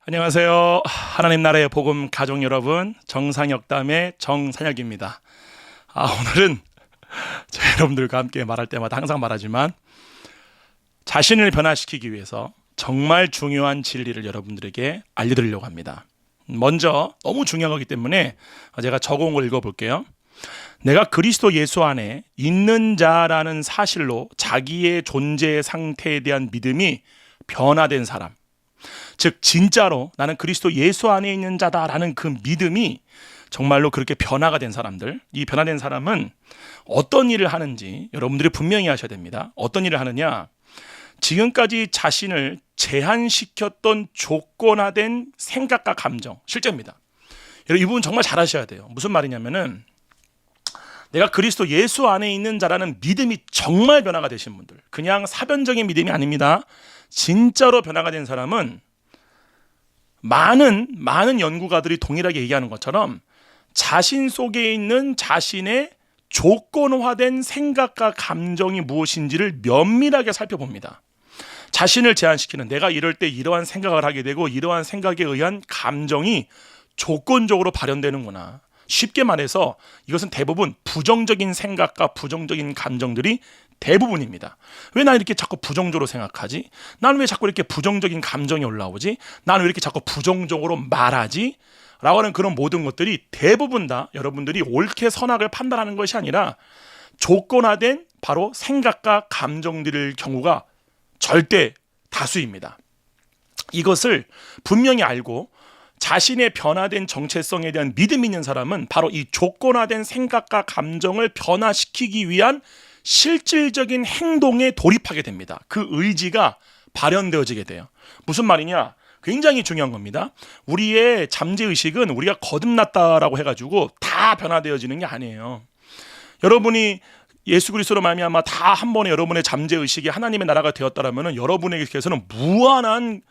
안녕하세요. 하나님 나라의 복음 가족 여러분, 정상역담의 정산혁입니다. 오늘은 제 여러분들과 함께 말할 때마다 항상 말하지만 자신을 변화시키기 위해서 정말 중요한 진리를 여러분들에게 알려드리려고 합니다. 먼저 너무 중요한 거기 때문에 제가 적어온 걸 읽어볼게요. 내가 그리스도 예수 안에 있는 자라는 사실로 자기의 존재 상태에 대한 믿음이 변화된 사람, 즉 진짜로 나는 그리스도 예수 안에 있는 자다라는 그 믿음이 정말로 그렇게 변화가 된 사람들, 이 변화된 사람은 어떤 일을 하는지 여러분들이 분명히 하셔야 됩니다. 어떤 일을 하느냐? 지금까지 자신을 제한시켰던 조건화된 생각과 감정, 실제입니다. 여러분 이 부분 정말 잘 하셔야 돼요. 무슨 말이냐면은 내가 그리스도 예수 안에 있는 자라는 믿음이 정말 변화가 되신 분들, 그냥 사변적인 믿음이 아닙니다. 진짜로 변화가 된 사람은 많은 연구가들이 동일하게 얘기하는 것처럼 자신 속에 있는 자신의 조건화된 생각과 감정이 무엇인지를 면밀하게 살펴봅니다. 자신을 제한시키는, 내가 이럴 때 이러한 생각을 하게 되고 이러한 생각에 의한 감정이 조건적으로 발현되는구나. 쉽게 말해서 이것은 대부분 부정적인 생각과 부정적인 감정들이 대부분입니다. 왜 나 이렇게 자꾸 부정적으로 생각하지? 난 왜 자꾸 이렇게 부정적인 감정이 올라오지? 나는 왜 이렇게 자꾸 부정적으로 말하지? 라고 하는 그런 모든 것들이 대부분 다 여러분들이 옳게 선악을 판단하는 것이 아니라 조건화된 바로 생각과 감정들일 경우가 절대 다수입니다. 이것을 분명히 알고 자신의 변화된 정체성에 대한 믿음이 있는 사람은 바로 이 조건화된 생각과 감정을 변화시키기 위한 실질적인 행동에 돌입하게 됩니다. 그 의지가 발현되어지게 돼요. 무슨 말이냐? 굉장히 중요한 겁니다. 우리의 잠재의식은 우리가 거듭났다라고 해가지고 다 변화되어지는 게 아니에요. 여러분이 예수 그리스도로 말미암아 다 한 번에 여러분의 잠재의식이 하나님의 나라가 되었다라면 여러분에게서는 무한한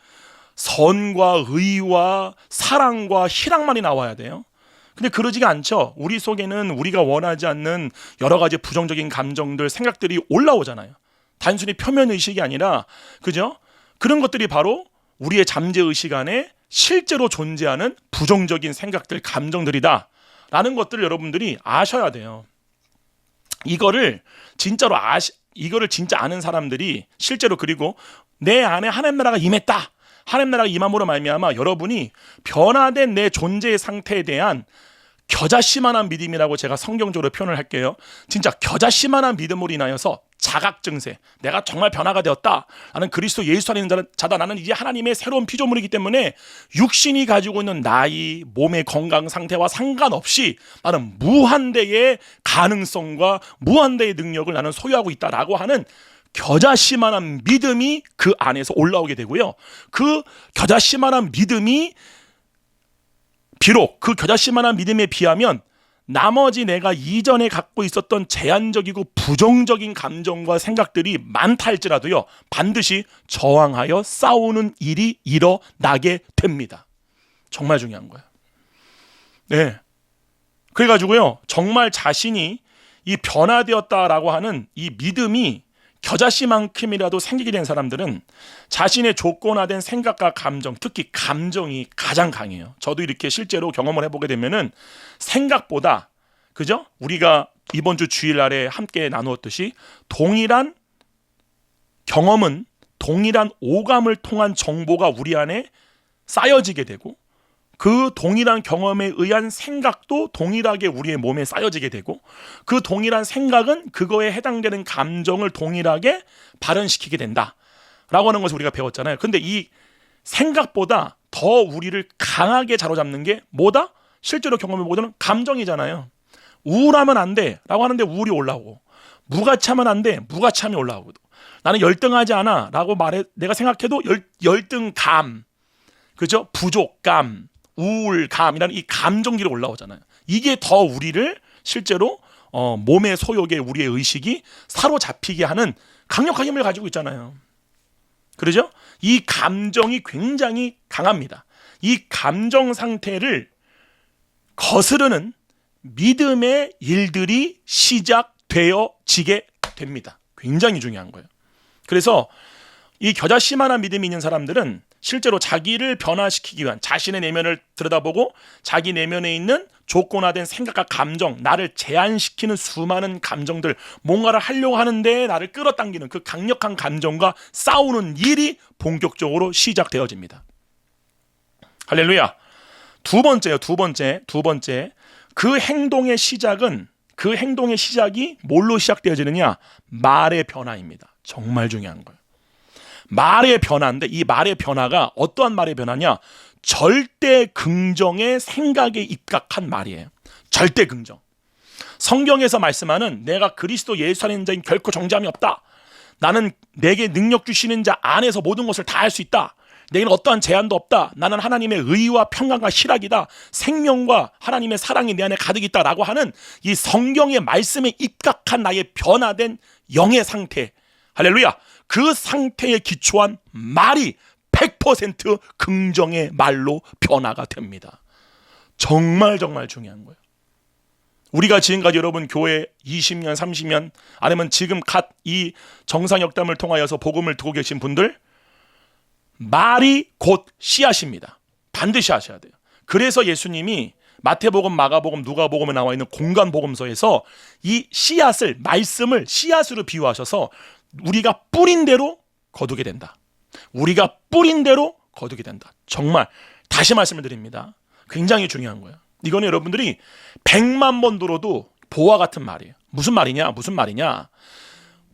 선과 의와 사랑과 희락만이 나와야 돼요. 근데 그러지가 않죠. 우리 속에는 우리가 원하지 않는 여러 가지 부정적인 감정들, 생각들이 올라오잖아요. 단순히 표면의식이 아니라, 그죠? 그런 것들이 바로 우리의 잠재의식 안에 실제로 존재하는 부정적인 생각들, 감정들이다 라는 것들을 여러분들이 아셔야 돼요. 이거를 진짜 아는 사람들이 실제로, 그리고 내 안에 하나님 나라가 임했다, 하나님 나라가 임함으로 말미암아 여러분이 변화된 내 존재의 상태에 대한 겨자씨만한 믿음이라고 제가 성경적으로 표현을 할게요. 진짜 겨자씨만한 믿음으로 인하여서 자각증세, 내가 정말 변화가 되었다, 나는 그리스도 예수 안에 있는 자다, 나는 이제 하나님의 새로운 피조물이기 때문에 육신이 가지고 있는 나이, 몸의 건강 상태와 상관없이 나는 무한대의 가능성과 무한대의 능력을 나는 소유하고 있다라고 하는 겨자씨만한 믿음이 그 안에서 올라오게 되고요. 그 겨자씨만한 믿음이 비록 그 겨자씨만한 믿음에 비하면 나머지 내가 이전에 갖고 있었던 제한적이고 부정적인 감정과 생각들이 많다 할지라도요, 반드시 저항하여 싸우는 일이 일어나게 됩니다. 정말 중요한 거예요. 네. 그래가지고요, 정말 자신이 이 변화되었다라고 하는 이 믿음이 겨자씨만큼이라도 생기게 된 사람들은 자신의 조건화된 생각과 감정, 특히 감정이 가장 강해요. 저도 이렇게 실제로 경험을 해보게 되면은 생각보다, 그죠? 우리가 이번 주 주일날에 함께 나누었듯이 동일한 경험은 동일한 오감을 통한 정보가 우리 안에 쌓여지게 되고, 그 동일한 경험에 의한 생각도 동일하게 우리의 몸에 쌓여지게 되고, 그 동일한 생각은 그거에 해당되는 감정을 동일하게 발현시키게 된다라고 하는 것을 우리가 배웠잖아요. 근데 이 생각보다 더 우리를 강하게 사로잡는 게 뭐다? 실제로 경험해보고는 감정이잖아요. 우울하면 안 돼 라고 하는데 우울이 올라오고, 무가치하면 안 돼, 무가치함이 올라오고, 나는 열등하지 않아 라고 내가 생각해도 열등감, 그죠? 부족감, 우울감이라는 이 감정들이 올라오잖아요. 이게 더 우리를 실제로 몸의 소욕에 우리의 의식이 사로잡히게 하는 강력한 힘을 가지고 있잖아요. 그러죠? 이 감정이 굉장히 강합니다. 이 감정 상태를 거스르는 믿음의 일들이 시작되어지게 됩니다. 굉장히 중요한 거예요. 그래서 이 겨자씨만한 믿음이 있는 사람들은 실제로 자기를 변화시키기 위한 자신의 내면을 들여다보고 자기 내면에 있는 조건화된 생각과 감정, 나를 제한시키는 수많은 감정들, 뭔가를 하려고 하는데 나를 끌어당기는 그 강력한 감정과 싸우는 일이 본격적으로 시작되어집니다. 할렐루야. 두 번째. 그 행동의 시작이 뭘로 시작되어지느냐? 말의 변화입니다. 정말 중요한 거예요. 말의 변화인데 이 말의 변화가 어떠한 말의 변화냐? 절대 긍정의 생각에 입각한 말이에요. 절대 긍정. 성경에서 말씀하는 내가 그리스도 예수 안에 있는 자인 결코 정죄함이 없다. 나는 내게 능력 주시는 자 안에서 모든 것을 다 할 수 있다. 내게는 어떠한 제한도 없다. 나는 하나님의 의와 평강과 희락이다. 생명과 하나님의 사랑이 내 안에 가득 있다라고 하는 이 성경의 말씀에 입각한 나의 변화된 영의 상태. 할렐루야. 그 상태에 기초한 말이 100% 긍정의 말로 변화가 됩니다. 정말 중요한 거예요. 우리가 지금까지 여러분 교회 20년, 30년 아니면 지금 갓 이 정상역담을 통하여서 복음을 듣고 계신 분들, 말이 곧 씨앗입니다. 반드시 하셔야 돼요. 그래서 예수님이 마태복음, 마가복음, 누가복음에 나와 있는 공간복음서에서 이 씨앗을, 말씀을 씨앗으로 비유하셔서 우리가 뿌린 대로 거두게 된다. 우리가 뿌린 대로 거두게 된다. 정말 다시 말씀을 드립니다. 굉장히 중요한 거예요. 이거는 여러분들이 100만 번 들어도 보와 같은 말이에요. 무슨 말이냐?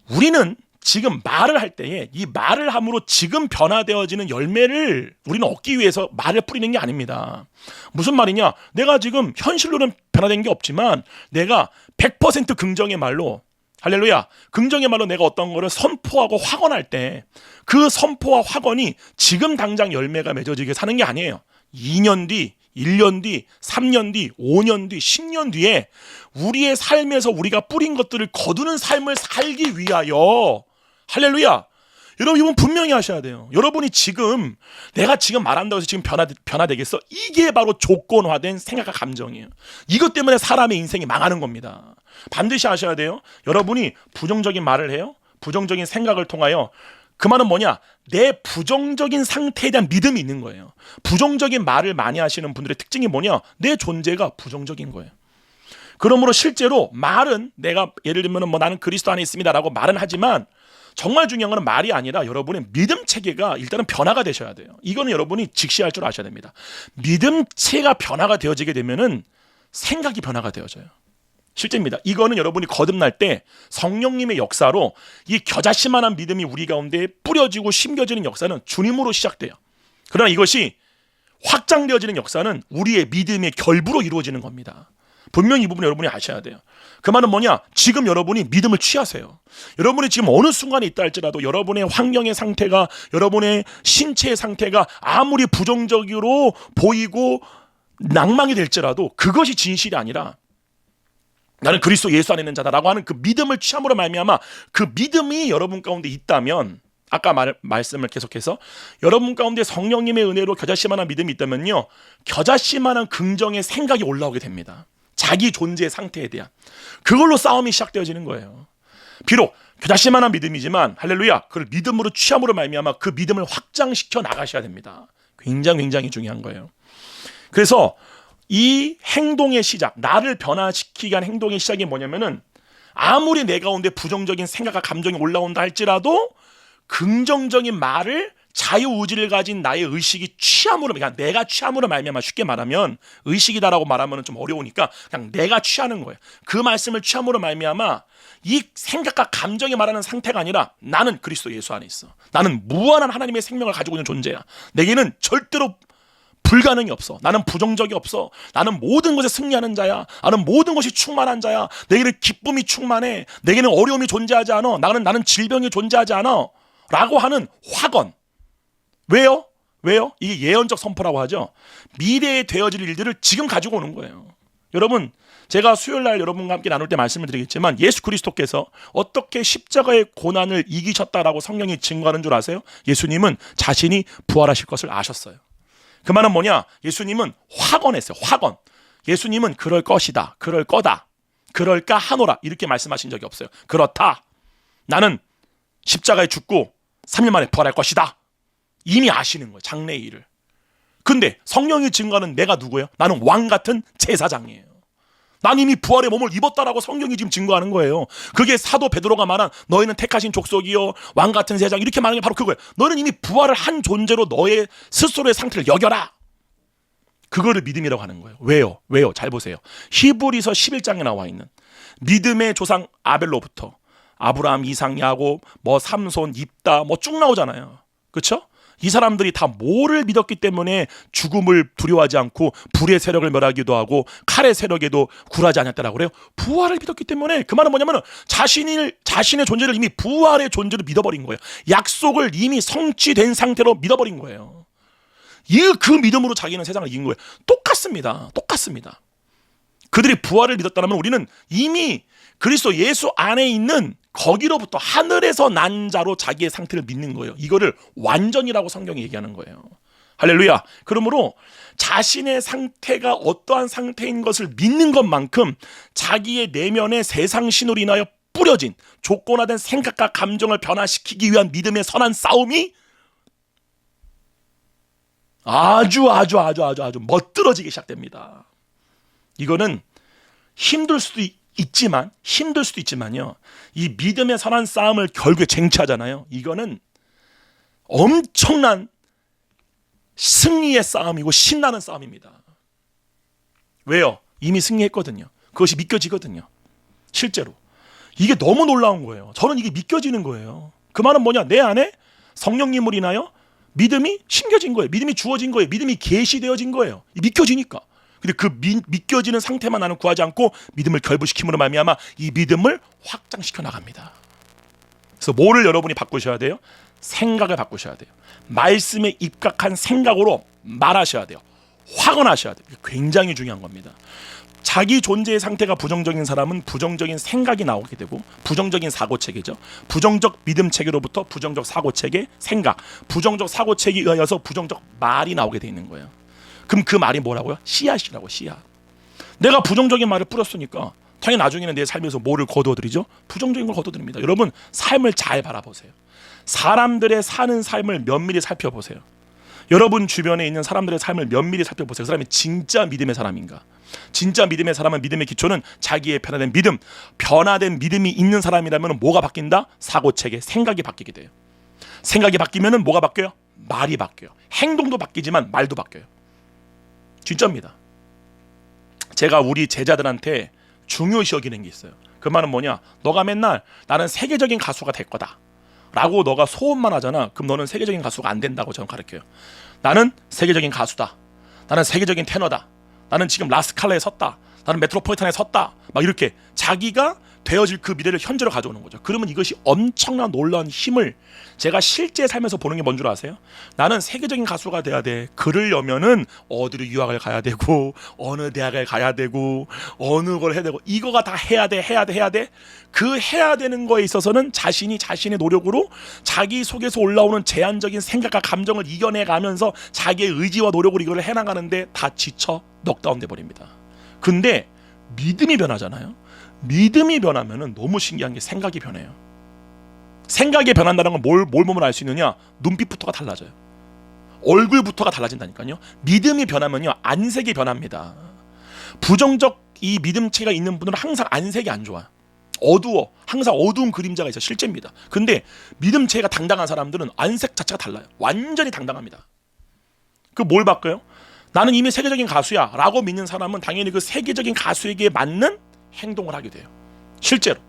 우리는 지금 말을 할 때에 이 말을 함으로 지금 변화되어지는 열매를 우리는 얻기 위해서 말을 뿌리는 게 아닙니다. 무슨 말이냐? 내가 지금 현실로는 변화된 게 없지만 내가 100% 긍정의 말로, 할렐루야, 긍정의 말로 내가 어떤 거를 선포하고 확언할 때 그 선포와 확언이 지금 당장 열매가 맺어지게 사는 게 아니에요. 2년 뒤, 1년 뒤, 3년 뒤, 5년 뒤, 10년 뒤에 우리의 삶에서 우리가 뿌린 것들을 거두는 삶을 살기 위하여, 할렐루야, 여러분 이건 분명히 하셔야 돼요. 여러분이 지금 내가 지금 말한다고 해서 지금 변화되겠어? 이게 바로 조건화된 생각과 감정이에요. 이것 때문에 사람의 인생이 망하는 겁니다. 반드시 하셔야 돼요. 여러분이 부정적인 말을 해요. 부정적인 생각을 통하여, 그 말은 뭐냐? 내 부정적인 상태에 대한 믿음이 있는 거예요. 부정적인 말을 많이 하시는 분들의 특징이 뭐냐? 내 존재가 부정적인 거예요. 그러므로 실제로 말은 내가 예를 들면 나는 그리스도 안에 있습니다 라고 말은 하지만 정말 중요한 건 말이 아니라 여러분의 믿음 체계가 일단은 변화가 되셔야 돼요. 이거는 여러분이 직시할 줄 아셔야 됩니다. 믿음 체계가 변화가 되어지게 되면은 생각이 변화가 되어져요. 실제입니다. 이거는 여러분이 거듭날 때 성령님의 역사로 이 겨자씨만한 믿음이 우리 가운데 뿌려지고 심겨지는 역사는 주님으로 시작돼요. 그러나 이것이 확장되어지는 역사는 우리의 믿음의 결부로 이루어지는 겁니다. 분명히 이 부분 여러분이 아셔야 돼요. 그 말은 뭐냐? 지금 여러분이 믿음을 취하세요. 여러분이 지금 어느 순간에 있다 할지라도 여러분의 환경의 상태가, 여러분의 신체의 상태가 아무리 부정적으로 보이고 낭망이 될지라도 그것이 진실이 아니라 나는 그리스도 예수 안에 있는 자다라고 하는 그 믿음을 취함으로 말미암아 그 믿음이 여러분 가운데 있다면, 아까 말씀을 계속해서 여러분 가운데 성령님의 은혜로 겨자씨만한 믿음이 있다면요, 겨자씨만한 긍정의 생각이 올라오게 됩니다. 자기 존재의 상태에 대한 그걸로 싸움이 시작되어지는 거예요. 비록 겨자씨만한 믿음이지만 할렐루야, 그걸 믿음으로 취함으로 말미암아 그 믿음을 확장시켜 나가셔야 됩니다. 굉장히 중요한 거예요. 그래서 이 행동의 시작, 나를 변화시키기 위한 행동의 시작이 뭐냐면은 아무리 내 가운데 부정적인 생각과 감정이 올라온다 할지라도 긍정적인 말을, 자유의지를 가진 나의 의식이 취함으로, 그러니까 내가 취함으로 말미암아, 쉽게 말하면 의식이다라고 말하면 좀 어려우니까 그냥 내가 취하는 거예요. 그 말씀을 취함으로 말미암아 이 생각과 감정이 말하는 상태가 아니라 나는 그리스도 예수 안에 있어. 나는 무한한 하나님의 생명을 가지고 있는 존재야. 내게는 절대로 불가능이 없어. 나는 부정적이 없어. 나는 모든 것에 승리하는 자야. 나는 모든 것이 충만한 자야. 내게는 기쁨이 충만해. 내게는 어려움이 존재하지 않아. 나는 질병이 존재하지 않아. 라고 하는 확언. 왜요? 이게 예언적 선포라고 하죠. 미래에 되어질 일들을 지금 가지고 오는 거예요. 여러분, 제가 수요일날 여러분과 함께 나눌 때 말씀을 드리겠지만 예수 그리스도께서 어떻게 십자가의 고난을 이기셨다라고 성경이 증거하는 줄 아세요? 예수님은 자신이 부활하실 것을 아셨어요. 그 말은 뭐냐? 예수님은 확언했어요. 확언. 예수님은 그럴 것이다, 그럴 거다, 그럴까 하노라 이렇게 말씀하신 적이 없어요. 그렇다. 나는 십자가에 죽고 3일 만에 부활할 것이다. 이미 아시는 거예요. 장래의 일을. 근데 성령이 증거하는 내가 누구예요? 나는 왕 같은 제사장이에요. 난 이미 부활의 몸을 입었다라고 성경이 지금 증거하는 거예요. 그게 사도 베드로가 말한 너희는 택하신 족속이요 왕 같은 제사장 이렇게 말하는 게 바로 그거예요. 너는 이미 부활을 한 존재로 너의 스스로의 상태를 여겨라. 그거를 믿음이라고 하는 거예요. 왜요? 왜요? 잘 보세요. 히브리서 11장에 나와 있는 믿음의 조상 아벨로부터 아브라함, 이삭, 야곱, 삼손, 입다 쭉 나오잖아요. 그렇죠? 이 사람들이 다 뭐를 믿었기 때문에 죽음을 두려워하지 않고 불의 세력을 멸하기도 하고 칼의 세력에도 굴하지 않았다라고 그래요. 부활을 믿었기 때문에. 그 말은 뭐냐면 자신의 존재를 이미 부활의 존재로 믿어버린 거예요. 약속을 이미 성취된 상태로 믿어버린 거예요. 그 믿음으로 자기는 세상을 이긴 거예요. 똑같습니다. 똑같습니다. 그들이 부활을 믿었다면 우리는 이미 그리스도 예수 안에 있는 거기로부터 하늘에서 난 자로 자기의 상태를 믿는 거예요. 이거를 완전이라고 성경이 얘기하는 거예요. 할렐루야. 그러므로 자신의 상태가 어떠한 상태인 것을 믿는 것만큼 자기의 내면의 세상 신호로 인하여 뿌려진 조건화된 생각과 감정을 변화시키기 위한 믿음의 선한 싸움이 아주 멋들어지기 시작됩니다. 이거는 힘들 수도 있지만요. 이 믿음의 선한 싸움을 결국에 쟁취하잖아요. 이거는 엄청난 승리의 싸움이고 신나는 싸움입니다. 왜요? 이미 승리했거든요. 그것이 믿겨지거든요. 실제로. 이게 너무 놀라운 거예요. 저는 이게 믿겨지는 거예요. 그 말은 뭐냐? 내 안에 성령님으로 인하여 믿음이 심겨진 거예요. 믿음이 주어진 거예요. 믿음이 계시되어진 거예요. 믿겨지니까. 근데 그 믿겨지는 상태만 나는 구하지 않고 믿음을 결부시킴으로 말미암아 이 믿음을 확장시켜 나갑니다. 그래서 뭐를 여러분이 바꾸셔야 돼요? 생각을 바꾸셔야 돼요. 말씀에 입각한 생각으로 말하셔야 돼요. 확언하셔야 돼요. 굉장히 중요한 겁니다. 자기 존재의 상태가 부정적인 사람은 부정적인 생각이 나오게 되고 부정적인 사고체계죠. 부정적 믿음체계로부터 부정적 사고체계, 생각, 부정적 사고체계에 의하여서 부정적 말이 나오게 돼 있는 거예요. 그럼 그 말이 뭐라고요? 씨앗이라고. 씨앗. 내가 부정적인 말을 뿌렸으니까 당연히 나중에는 내 삶에서 뭐를 거두어들이죠? 부정적인 걸 거두어드립니다. 여러분 삶을 잘 바라보세요. 사람들의 사는 삶을 면밀히 살펴보세요. 여러분 주변에 있는 사람들의 삶을 면밀히 살펴보세요. 그 사람이 진짜 믿음의 사람인가? 진짜 믿음의 사람은 믿음의 기초는 자기의 변화된 믿음, 변화된 믿음이 있는 사람이라면 뭐가 바뀐다? 사고체계, 생각이 바뀌게 돼요. 생각이 바뀌면 뭐가 바뀌어요? 말이 바뀌어요. 행동도 바뀌지만 말도 바뀌어요. 진짜입니다. 제가 우리 제자들한테 중요시 여기는 게 있어요. 그 말은 뭐냐? 너가 맨날 나는 세계적인 가수가 될 거다 라고 너가 소원만 하잖아. 그럼 너는 세계적인 가수가 안 된다고 저는 가르쳐요. 나는 세계적인 가수다. 나는 세계적인 테너다. 나는 지금 라스칼라에 섰다. 나는 메트로폴리탄에 섰다. 막 이렇게 자기가 되어질 그 미래를 현재로 가져오는 거죠. 그러면 이것이 엄청난 놀라운 힘을 제가 실제 삶에서 보는 게 뭔 줄 아세요? 나는 세계적인 가수가 돼야 돼. 그러려면은 어디로 유학을 가야 되고 어느 대학을 가야 되고 어느 걸 해야 되고 이거가 다 해야 돼. 그 해야 되는 거에 있어서는 자신이 자신의 노력으로 자기 속에서 올라오는 제한적인 생각과 감정을 이겨내가면서 자기의 의지와 노력으로 이걸 해나가는데 다 지쳐 넉다운 돼버립니다. 근데 믿음이 변하잖아요. 믿음이 변하면 너무 신기한 게 생각이 변해요. 생각이 변한다는 건 뭘 보면 알 수 있느냐? 눈빛부터가 달라져요. 얼굴부터가 달라진다니까요. 믿음이 변하면요 안색이 변합니다. 부정적 이 믿음체가 있는 분들은 항상 안색이 안 좋아요. 어두워. 항상 어두운 그림자가 있어요. 실제입니다. 근데 믿음체가 당당한 사람들은 안색 자체가 달라요. 완전히 당당합니다. 그 뭘 바꿔요? 나는 이미 세계적인 가수야 라고 믿는 사람은 당연히 그 세계적인 가수에게 맞는 행동을 하게 돼요. 실제로.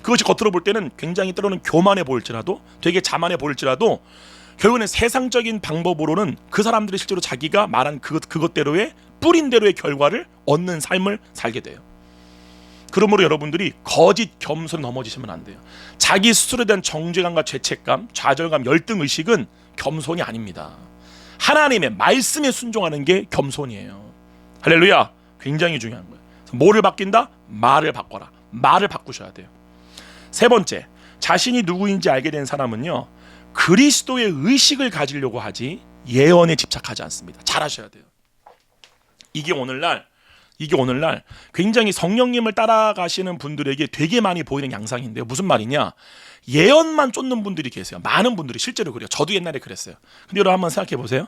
그것이 겉으로 볼 때는 굉장히 때로는 교만해 보일지라도 되게 자만해 보일지라도 결국에는 세상적인 방법으로는 그 사람들이 실제로 자기가 말한 그것대로의 뿌린 대로의 결과를 얻는 삶을 살게 돼요. 그러므로 여러분들이 거짓 겸손에 넘어지시면 안 돼요. 자기 스스로에 대한 정죄감과 죄책감, 좌절감, 열등의식은 겸손이 아닙니다. 하나님의 말씀에 순종하는 게 겸손이에요. 할렐루야. 굉장히 중요한 거예요. 뭐를 바뀐다? 말을 바꿔라. 말을 바꾸셔야 돼요. 세 번째, 자신이 누구인지 알게 된 사람은요 그리스도의 의식을 가지려고 하지 예언에 집착하지 않습니다. 잘 하셔야 돼요. 이게 오늘날 이게 오늘날 굉장히 성령님을 따라가시는 분들에게 되게 많이 보이는 양상인데요. 무슨 말이냐? 예언만 쫓는 분들이 계세요. 많은 분들이 실제로 그래요. 저도 옛날에 그랬어요. 근데 여러분 한번 생각해 보세요.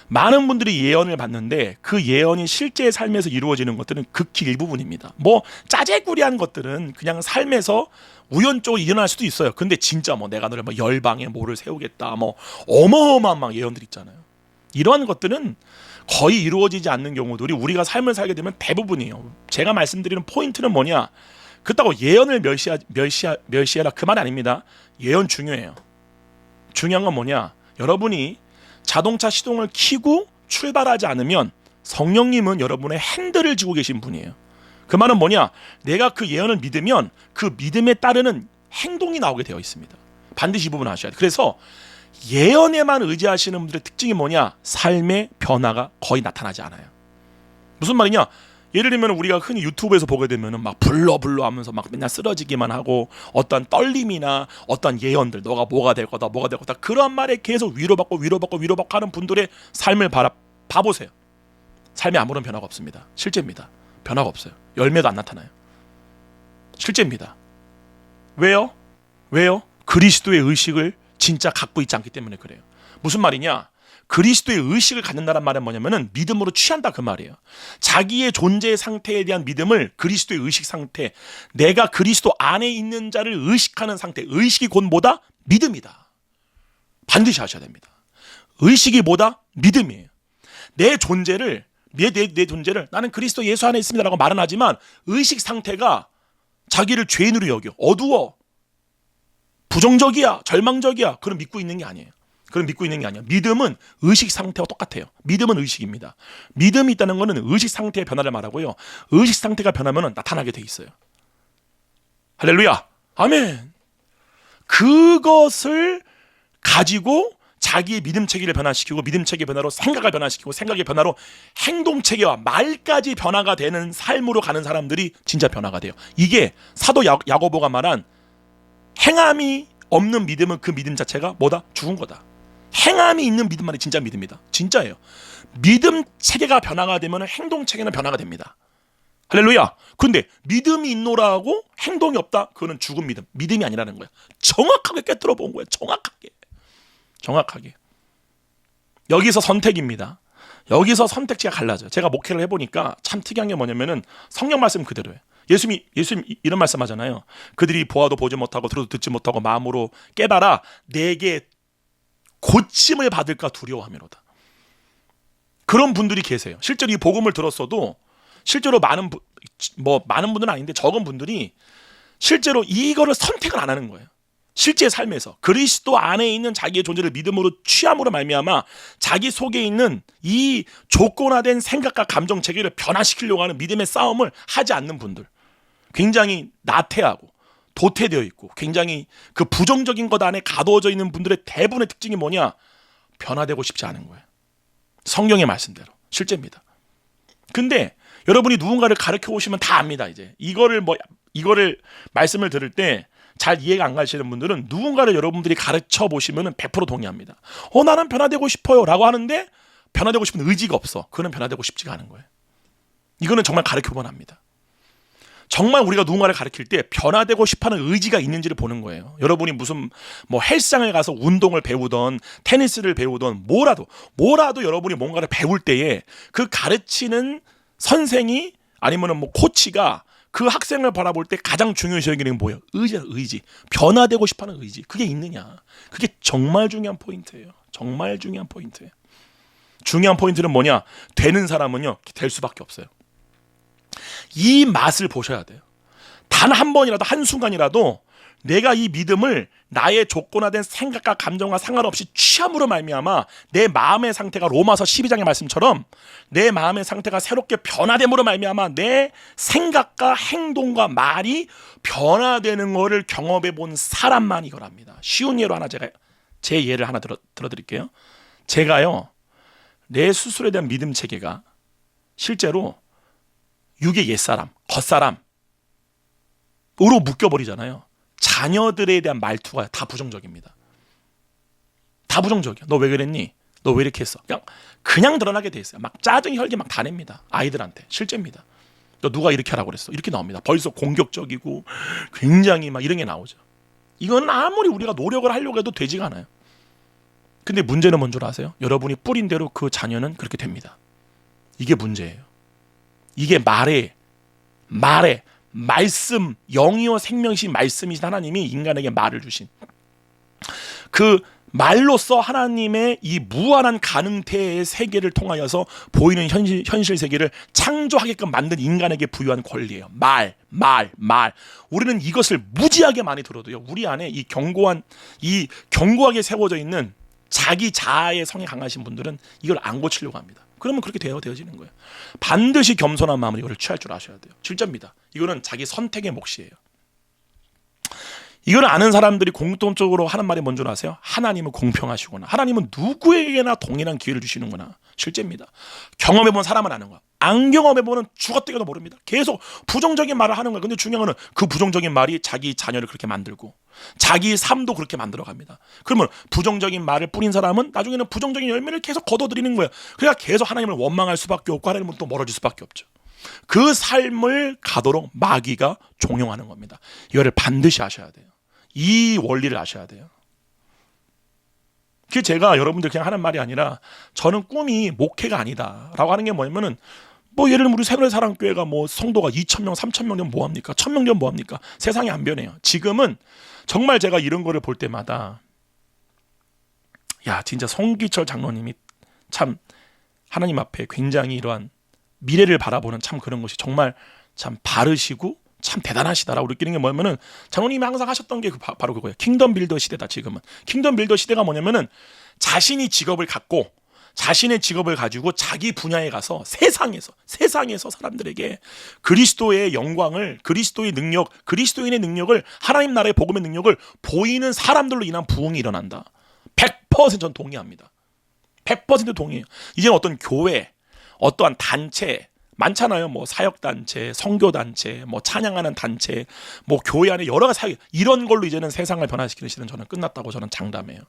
많은 분들이 예언을 받는데 그 예언이 실제 삶에서 이루어지는 것들은 극히 일부분입니다. 뭐 짜재구리한 것들은 그냥 삶에서 우연적으로 일어날 수도 있어요. 근데 진짜 뭐 내가 너를 뭐 열방에 뭐를 세우겠다, 뭐 어마어마한 막 예언들 있잖아요. 이러한 것들은 거의 이루어지지 않는 경우들이 우리가 삶을 살게 되면 대부분이에요. 제가 말씀드리는 포인트는 뭐냐? 그렇다고 예언을 멸시해라 그 말 아닙니다. 예언 중요해요. 중요한 건 뭐냐? 여러분이 자동차 시동을 켜고 출발하지 않으면 성령님은 여러분의 핸들을 쥐고 계신 분이에요. 그 말은 뭐냐? 내가 그 예언을 믿으면 그 믿음에 따르는 행동이 나오게 되어 있습니다. 반드시 이 부분 아셔야 돼요. 그래서 예언에만 의지하시는 분들의 특징이 뭐냐? 삶의 변화가 거의 나타나지 않아요. 무슨 말이냐? 예를 들면 우리가 흔히 유튜브에서 보게 되면 막 불러 하면서 막 맨날 쓰러지기만 하고 어떤 떨림이나 어떤 예언들, 너가 뭐가 될 거다 그런 말에 계속 위로받고 하는 분들의 삶을 봐보세요. 삶에 아무런 변화가 없습니다. 실제입니다. 변화가 없어요. 열매도 안 나타나요. 실제입니다. 왜요? 그리스도의 의식을 진짜 갖고 있지 않기 때문에 그래요. 무슨 말이냐? 그리스도의 의식을 갖는다는 말은 뭐냐면은 믿음으로 취한다 그 말이에요. 자기의 존재 상태에 대한 믿음을 그리스도의 의식 상태, 내가 그리스도 안에 있는 자를 의식하는 상태, 의식이 곧 뭐다? 믿음이다. 반드시 아셔야 됩니다. 의식이 뭐다? 믿음이에요. 내 존재를 나는 그리스도 예수 안에 있습니다라고 말은 하지만 의식 상태가 자기를 죄인으로 여겨, 어두워, 부정적이야, 절망적이야. 그럼 믿고 있는 게 아니에요. 믿음은 의식 상태와 똑같아요. 믿음은 의식입니다. 믿음이 있다는 것은 의식 상태의 변화를 말하고요. 의식 상태가 변하면 나타나게 돼 있어요. 할렐루야. 아멘. 그것을 가지고 자기의 믿음 체계를 변화시키고 믿음 체계 변화로 생각을 변화시키고 생각의 변화로 행동 체계와 말까지 변화가 되는 삶으로 가는 사람들이 진짜 변화가 돼요. 이게 사도 야고보가 말한 행함이 없는 믿음은 그 믿음 자체가 뭐다? 죽은 거다. 행함이 있는 믿음만이 진짜 믿음이다. 진짜예요. 믿음 체계가 변화가 되면 행동 체계는 변화가 됩니다. 할렐루야. 근데 믿음이 있노라 하고 행동이 없다? 그거는 죽은 믿음. 믿음이 아니라는 거야. 정확하게 꿰뚫어 본 거야. 정확하게. 여기서 선택입니다. 여기서 선택지가 갈라져요. 제가 목회를 해보니까 참 특이한 게 뭐냐면은 성경 말씀 그대로예요. 예수님 이런 말씀 하잖아요. 그들이 보아도 보지 못하고 들어도 듣지 못하고 마음으로 깨달아 내게 고침을 받을까 두려워하미로다. 그런 분들이 계세요. 실제로 이 복음을 들었어도 실제로 많은 분들은 아닌데 적은 분들이 실제로 이거를 선택을 안 하는 거예요. 실제 삶에서 그리스도 안에 있는 자기의 존재를 믿음으로 취함으로 말미암아 자기 속에 있는 이 조건화된 생각과 감정 체계를 변화시키려고 하는 믿음의 싸움을 하지 않는 분들, 굉장히 나태하고 도태되어 있고 굉장히 그 부정적인 것 안에 가두어져 있는 분들의 대부분의 특징이 뭐냐? 변화되고 싶지 않은 거예요. 성경의 말씀대로 실제입니다. 근데 여러분이 누군가를 가르쳐 오시면 다 압니다. 이제 이거를 말씀을 들을 때 잘 이해가 안 가시는 분들은 누군가를 여러분들이 가르쳐 보시면 100% 동의합니다. 나는 변화되고 싶어요 라고 하는데 변화되고 싶은 의지가 없어. 그거는 변화되고 싶지가 않은 거예요. 이거는 정말 가르쳐만 합니다. 정말 우리가 누군가를 가르칠 때 변화되고 싶어하는 의지가 있는지를 보는 거예요. 여러분이 무슨 헬스장에 가서 운동을 배우던 테니스를 배우던 뭐라도 여러분이 뭔가를 배울 때에 그 가르치는 선생이 아니면 코치가 그 학생을 바라볼 때 가장 중요시 여기는 게 뭐예요? 의지. 변화되고 싶어하는 의지. 그게 있느냐? 그게 정말 중요한 포인트예요. 중요한 포인트는 뭐냐? 되는 사람은요, 될 수밖에 없어요. 이 맛을 보셔야 돼요. 단 한 번이라도, 한순간이라도 내가 이 믿음을 나의 조건화된 생각과 감정과 상관없이 취함으로 말미암아 내 마음의 상태가 로마서 12장의 말씀처럼 내 마음의 상태가 새롭게 변화됨으로 말미암아 내 생각과 행동과 말이 변화되는 것을 경험해 본 사람만 이걸 합니다. 쉬운 예로 하나 제 예를 하나 들어드릴게요. 제가요, 내 스스로에 대한 믿음 체계가 실제로 육의 옛사람, 겉사람으로 묶여버리잖아요. 자녀들에 대한 말투가 다 부정적입니다. 다 부정적이야. 너 왜 그랬니? 너 왜 이렇게 했어? 그냥 드러나게 돼 있어요. 막 짜증 혈기 막 다 냅니다. 아이들한테. 실제입니다. 또 누가 이렇게 하라고 그랬어? 이렇게 나옵니다. 벌써 공격적이고 굉장히 막 이런 게 나오죠. 이건 아무리 우리가 노력을 하려고 해도 되지가 않아요. 근데 문제는 뭔 줄 아세요? 여러분이 뿌린 대로 그 자녀는 그렇게 됩니다. 이게 문제예요. 이게 말에 말씀, 영이요 생명이신 말씀이신 하나님이 인간에게 말을 주신 그 말로써 하나님의 이 무한한 가능태의 세계를 통하여서 보이는 현실 세계를 창조하게끔 만든 인간에게 부여한 권리예요. 말. 우리는 이것을 무지하게 많이 들어도요. 우리 안에 이 견고하게 세워져 있는 자기 자아의 성이 강하신 분들은 이걸 안 고치려고 합니다. 그러면 그렇게 되어지는 거예요. 반드시 겸손한 마음으로 이걸 취할 줄 아셔야 돼요. 진짜입니다. 이거는 자기 선택의 몫이에요. 이걸 아는 사람들이 공통적으로 하는 말이 뭔 줄 아세요? 하나님은 공평하시구나. 하나님은 누구에게나 동일한 기회를 주시는구나. 실제입니다. 경험해본 사람은 아는 거야. 안 경험해보면 죽었다가도 모릅니다. 계속 부정적인 말을 하는 거야. 근데 중요한 거는 그 부정적인 말이 자기 자녀를 그렇게 만들고 자기 삶도 그렇게 만들어갑니다. 그러면 부정적인 말을 뿌린 사람은 나중에는 부정적인 열매를 계속 거둬들이는 거예요. 그러니까 계속 하나님을 원망할 수밖에 없고 하나님은 또 멀어질 수밖에 없죠. 그 삶을 가도록 마귀가 종용하는 겁니다. 이거를 반드시 아셔야 돼요. 이 원리를 아셔야 돼요. 그게 제가 여러분들 그냥 하는 말이 아니라 저는 꿈이 목회가 아니다 라고 하는 게 뭐냐면은 뭐 예를 들면 우리 새로운 사랑교회가 뭐 성도가 2,000명, 3,000명 되면 뭐합니까? 1,000명 되면 뭐합니까? 세상이 안 변해요. 지금은 정말 제가 이런 거를 볼 때마다 야 진짜 송기철 장로님이 참 하나님 앞에 굉장히 이러한 미래를 바라보는 참 그런 것이 정말 참 바르시고 참 대단하시다라고 느끼는 게 뭐냐면은 장로님이 항상 하셨던 게 바로 그거예요. 킹덤 빌더 시대다. 지금은 킹덤 빌더 시대가 뭐냐면은 자신이 직업을 갖고 자신의 직업을 가지고 자기 분야에 가서 세상에서 사람들에게 그리스도의 영광을, 그리스도의 능력, 그리스도인의 능력을, 하나님 나라의 복음의 능력을 보이는 사람들로 인한 부흥이 일어난다. 100% 전 동의합니다. 100% 동의해요. 이제는 어떤 교회, 어떠한 단체 많잖아요. 뭐 사역단체, 선교단체, 뭐 찬양하는 단체, 뭐 교회 안에 여러 가지 사역, 이런 걸로 이제는 세상을 변화시키는 시대는 저는 끝났다고 저는 장담해요.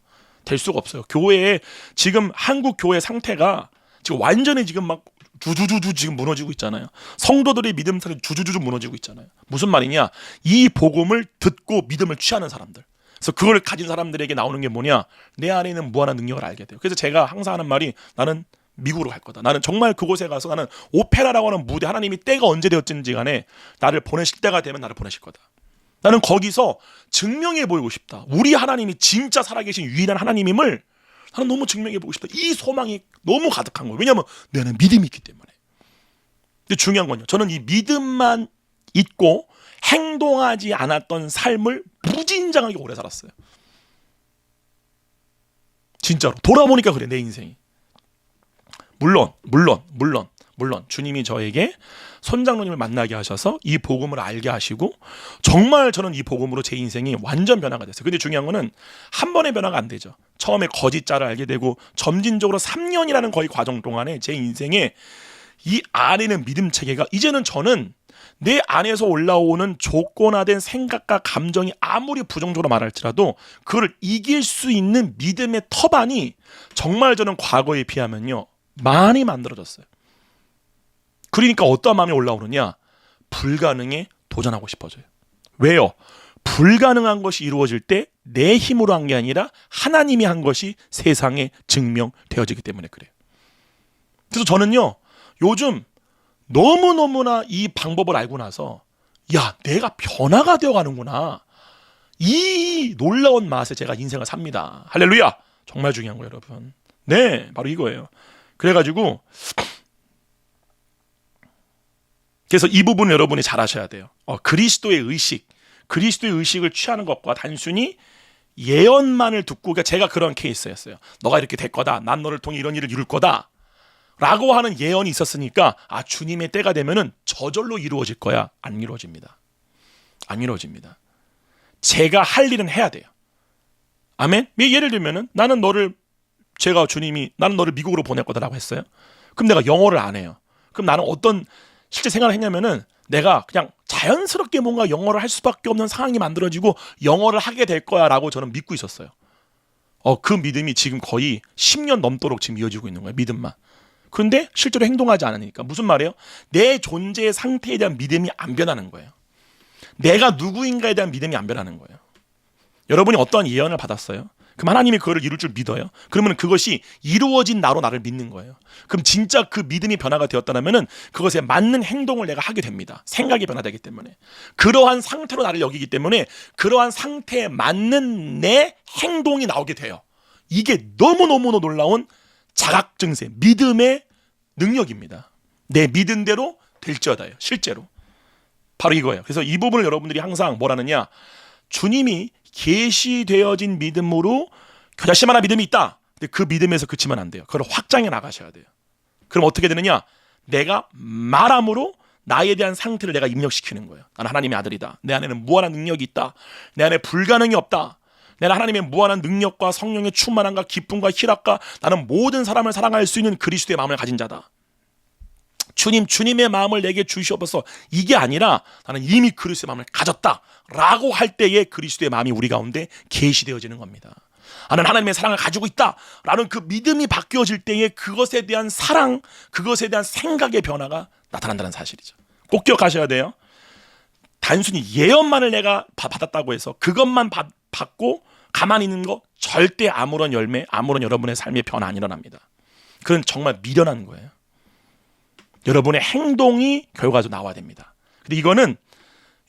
될 수가 없어요. 교회에 지금 한국 교회 상태가 지금 완전히 지금 막 주주주주 지금 무너지고 있잖아요. 성도들의 믿음사를 주주주주 무너지고 있잖아요. 무슨 말이냐? 이 복음을 듣고 믿음을 취하는 사람들. 그래서 그걸 가진 사람들에게 나오는 게 뭐냐? 내 안에 있는 무한한 능력을 알게 돼요. 그래서 제가 항상 하는 말이 나는 미국으로 갈 거다. 나는 정말 그곳에 가서 나는 오페라라고 하는 무대, 하나님이 때가 언제 되었든지 간에 나를 보내실 때가 되면 나를 보내실 거다. 나는 거기서 증명해 보이고 싶다. 우리 하나님이 진짜 살아계신 유일한 하나님임을 나는 너무 증명해 보고 싶다. 이 소망이 너무 가득한 거예요. 왜냐하면 내는 믿음이 있기 때문에. 근데 중요한 건요. 저는 이 믿음만 있고 행동하지 않았던 삶을 무진장하게 오래 살았어요. 진짜로. 돌아보니까 그래, 내 인생이. 물론 주님이 저에게 손장로님을 만나게 하셔서 이 복음을 알게 하시고 정말 저는 이 복음으로 제 인생이 완전 변화가 됐어요. 근데 중요한 거는 한 번의 변화가 안 되죠. 처음에 거짓자를 알게 되고 점진적으로 3년이라는 거의 과정 동안에 제 인생에 이 안에는 믿음 체계가 이제는 저는 내 안에서 올라오는 조건화된 생각과 감정이 아무리 부정적으로 말할지라도 그걸 이길 수 있는 믿음의 터반이 정말 저는 과거에 비하면요 많이 만들어졌어요. 그러니까 어떠한 마음이 올라오느냐? 불가능에 도전하고 싶어져요. 왜요? 불가능한 것이 이루어질 때 내 힘으로 한 게 아니라 하나님이 한 것이 세상에 증명되어지기 때문에 그래요. 그래서 저는요 요즘 너무너무나 이 방법을 알고 나서 야 내가 변화가 되어가는구나, 이 놀라운 맛에 제가 인생을 삽니다. 할렐루야. 정말 중요한 거예요 여러분. 네 바로 이거예요. 그래가지고 그래서 이 부분 여러분이 잘 아셔야 돼요. 그리스도의 의식을 취하는 것과 단순히 예언만을 듣고, 그러니까 제가 그런 케이스였어요. 너가 이렇게 될 거다. 난 너를 통해 이런 일을 이룰 거다. 라고 하는 예언이 있었으니까 주님의 때가 되면은 저절로 이루어질 거야. 안 이루어집니다. 안 이루어집니다. 제가 할 일은 해야 돼요. 아멘? 예를 들면은 주님이 나는 너를 미국으로 보낼 거다라고 했어요. 그럼 내가 영어를 안 해요. 그럼 나는 어떤 실제 생각을 했냐면은 내가 그냥 자연스럽게 뭔가 영어를 할 수밖에 없는 상황이 만들어지고 영어를 하게 될 거야 라고 저는 믿고 있었어요. 그 믿음이 지금 거의 10년 넘도록 지금 이어지고 있는 거예요. 믿음만. 그런데 실제로 행동하지 않으니까 무슨 말이에요? 내 존재의 상태에 대한 믿음이 안 변하는 거예요. 내가 누구인가에 대한 믿음이 안 변하는 거예요. 여러분이 어떠한 예언을 받았어요? 그럼 하나님이 그거를 이룰 줄 믿어요? 그러면 그것이 이루어진 나로 나를 믿는 거예요. 그럼 진짜 그 믿음이 변화가 되었다면 그것에 맞는 행동을 내가 하게 됩니다. 생각이 변화되기 때문에. 그러한 상태로 나를 여기기 때문에 그러한 상태에 맞는 내 행동이 나오게 돼요. 이게 너무너무 놀라운 자각 증세, 믿음의 능력입니다. 내 믿은 대로 될지어다요. 실제로. 바로 이거예요. 그래서 이 부분을 여러분들이 항상 뭐라느냐, 주님이 계시되어진 믿음으로 결심하나 믿음이 있다. 근데 그 믿음에서 그치면 안 돼요. 그걸 확장해 나가셔야 돼요. 그럼 어떻게 되느냐? 내가 말함으로 나에 대한 상태를 내가 입력시키는 거예요. 나는 하나님의 아들이다. 내 안에는 무한한 능력이 있다. 내 안에 불가능이 없다. 내가 하나님의 무한한 능력과 성령의 충만함과 기쁨과 희락과 나는 모든 사람을 사랑할 수 있는 그리스도의 마음을 가진 자다. 주님의 마음을 내게 주시옵소서. 이게 아니라 나는 이미 그리스도의 마음을 가졌다라고 할 때에 그리스도의 마음이 우리 가운데 계시되어지는 겁니다. 나는 하나님의 사랑을 가지고 있다라는 그 믿음이 바뀌어질 때에 그것에 대한 사랑, 그것에 대한 생각의 변화가 나타난다는 사실이죠. 꼭 기억하셔야 돼요. 단순히 예언만을 내가 받았다고 해서 그것만 받고 가만히 있는 거 절대 아무런 열매, 아무런 여러분의 삶의 변화 안 일어납니다. 그건 정말 미련한 거예요. 여러분의 행동이 결과적으로 나와야 됩니다. 근데 이거는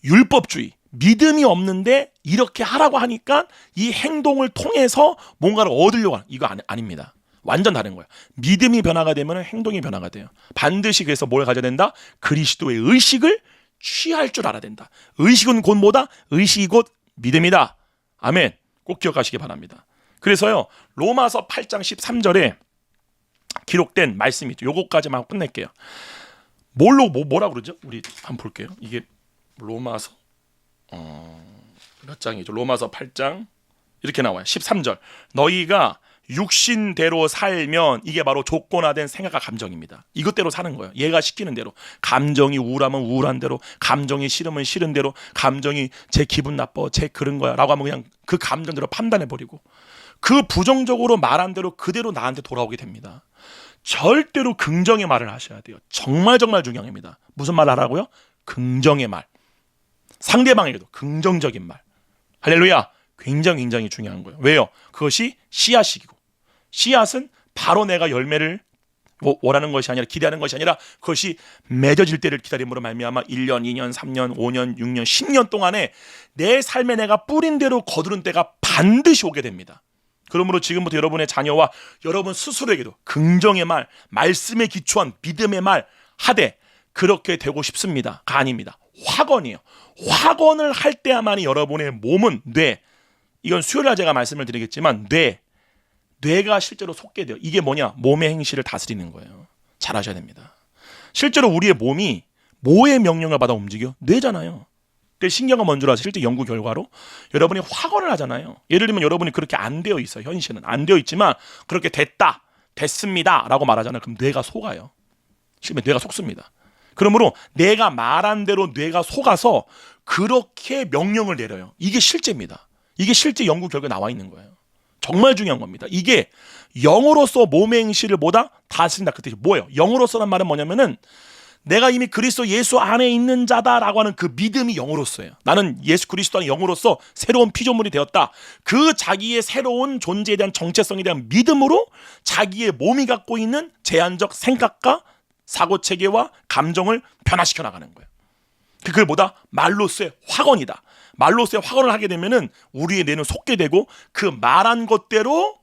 율법주의, 믿음이 없는데 이렇게 하라고 하니까 이 행동을 통해서 뭔가를 얻으려고 하는, 이거 아닙니다. 완전 다른 거예요. 믿음이 변화가 되면 행동이 변화가 돼요. 반드시 그래서 뭘 가져야 된다? 그리스도의 의식을 취할 줄 알아야 된다. 의식은 곧 뭐다? 의식이 곧 믿음이다. 아멘. 꼭 기억하시기 바랍니다. 그래서요, 로마서 8장 13절에 기록된 말씀이 있죠. 요거까지만 하고 끝낼게요. 뭐라 그러죠? 우리 한번 볼게요. 이게 로마서 몇 장이죠? 로마서 8장 이렇게 나와요. 13절. 너희가 육신대로 살면, 이게 바로 조건화된 생각과 감정입니다. 이것대로 사는 거예요. 얘가 시키는 대로. 감정이 우울하면 우울한 대로, 감정이 싫으면 싫은 대로, 감정이 제 기분 나빠, 제 그런 거야 라고 하면 그냥 그 감정대로 판단해버리고, 그 부정적으로 말한 대로 그대로 나한테 돌아오게 됩니다. 절대로 긍정의 말을 하셔야 돼요. 정말 중요합니다. 무슨 말 하라고요? 긍정의 말. 상대방에게도 긍정적인 말. 할렐루야. 굉장히 중요한 거예요. 왜요? 그것이 씨앗이고, 씨앗은 바로 내가 열매를 원하는 것이 아니라, 기대하는 것이 아니라 그것이 맺어질 때를 기다림으로 말미암아 1년, 2년, 3년, 5년, 6년, 10년 동안에 내 삶에 내가 뿌린 대로 거두는 때가 반드시 오게 됩니다. 그러므로 지금부터 여러분의 자녀와 여러분 스스로에게도 긍정의 말, 말씀에 기초한 믿음의 말 하되 그렇게 되고 싶습니다가 아닙니다. 확언이에요. 확언을 할 때야만이 여러분의 몸은, 뇌, 이건 수요일날 제가 말씀을 드리겠지만 뇌가 실제로 속게 돼요. 이게 뭐냐? 몸의 행실을 다스리는 거예요. 잘 아셔야 됩니다. 실제로 우리의 몸이 뭐의 명령을 받아 움직여? 뇌잖아요. 신경은 뭔 줄 아세요? 실제 연구 결과로 여러분이 확언을 하잖아요. 예를 들면 여러분이 그렇게 안 되어 있어요. 현실은 안 되어 있지만 그렇게 됐습니다 라고 말하잖아요. 그럼 뇌가 속아요. 실제 뇌가 속습니다. 그러므로 내가 말한 대로 뇌가 속아서 그렇게 명령을 내려요. 이게 실제입니다. 이게 실제 연구 결과에 나와 있는 거예요. 정말 중요한 겁니다. 이게 영으로서 몸의 행실을 뭐다? 다스린다. 그 뜻이 뭐예요? 영으로서란 말은 뭐냐면은 내가 이미 그리스도 예수 안에 있는 자다라고 하는 그 믿음이 영으로서예요. 나는 예수 그리스도 안에 영으로서 새로운 피조물이 되었다. 그 자기의 새로운 존재에 대한 정체성에 대한 믿음으로 자기의 몸이 갖고 있는 제한적 생각과 사고체계와 감정을 변화시켜 나가는 거예요. 그걸 뭐다? 말로서의 확언이다. 말로서의 확언을 하게 되면은 우리의 뇌는 속게 되고 그 말한 것대로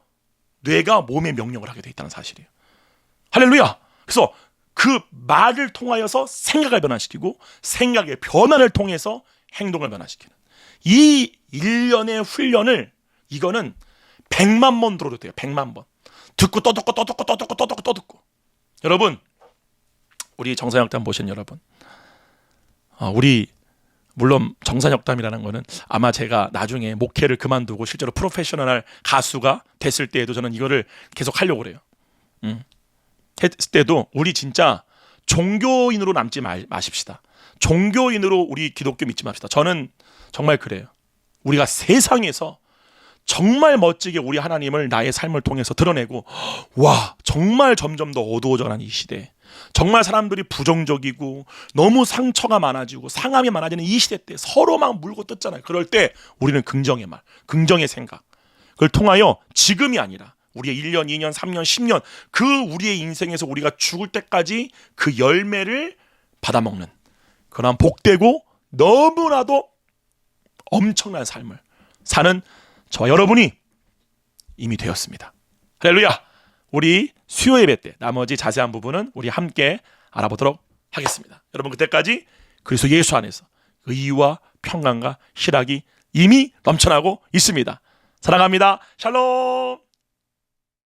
뇌가 몸의 명령을 하게 돼 있다는 사실이에요. 할렐루야. 그래서 그 말을 통하여서 생각을 변화시키고 생각의 변화를 통해서 행동을 변화시키는 이 일련의 훈련을, 이거는 100만 번 들어도 돼요. 100만 번. 듣고 또 듣고. 여러분, 우리 정사역담 보신 여러분, 우리 물론 정사역담이라는 거는 아마 제가 나중에 목회를 그만두고 실제로 프로페셔널 가수가 됐을 때에도 저는 이거를 계속 하려고 그래요. 했을 때도 우리 진짜 종교인으로 남지 마십시다. 종교인으로 우리 기독교 믿지 맙시다. 저는 정말 그래요. 우리가 세상에서 정말 멋지게 우리 하나님을 나의 삶을 통해서 드러내고, 와, 정말 점점 더 어두워져가는 이 시대, 정말 사람들이 부정적이고 너무 상처가 많아지고 상함이 많아지는 이 시대 때 서로 막 물고 뜯잖아요. 그럴 때 우리는 긍정의 말, 긍정의 생각, 그걸 통하여 지금이 아니라 우리의 1년, 2년, 3년, 10년 그 우리의 인생에서 우리가 죽을 때까지 그 열매를 받아먹는 그런 복되고 너무나도 엄청난 삶을 사는 저와 여러분이 이미 되었습니다. 할렐루야. 우리 수요 예배 때 나머지 자세한 부분은 우리 함께 알아보도록 하겠습니다. 여러분, 그때까지 그리스도 예수 안에서 의와 평강과 희락이 이미 넘쳐나고 있습니다. 사랑합니다. 샬롬.